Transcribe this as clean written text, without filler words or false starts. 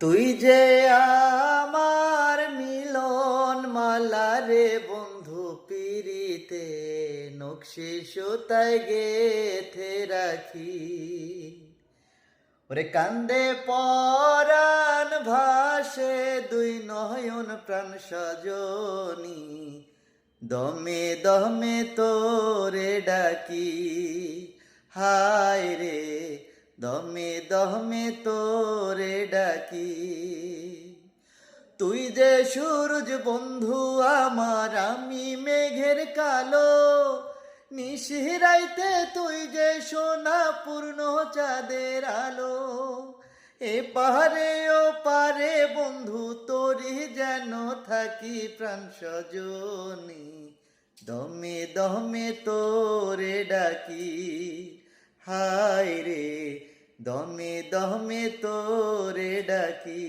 তুই যে আমার মিলন মালা রে বন্ধু পিরিতে নকশি সুতায় গেথে রাখি। ওরে কান্দে পরাণ ভাসে দুই নয়ন প্রাণ সজনী, দমে দমে তোরে ডাকি। হায় রে দমে দমে তোরে ডাকি। তুই যে সূরজ বন্ধু আমার, আমি মেঘের কালো। নিশিরাইতে তুই যে সোনা পূর্ণ চাঁদের আলো। এ পারে ও পারে বন্ধু তোরি যেন থাকি প্রাণ সজনী, দমে দমে তোরে ডাকি। হায় রে দমে দমে তোরে ডাকি।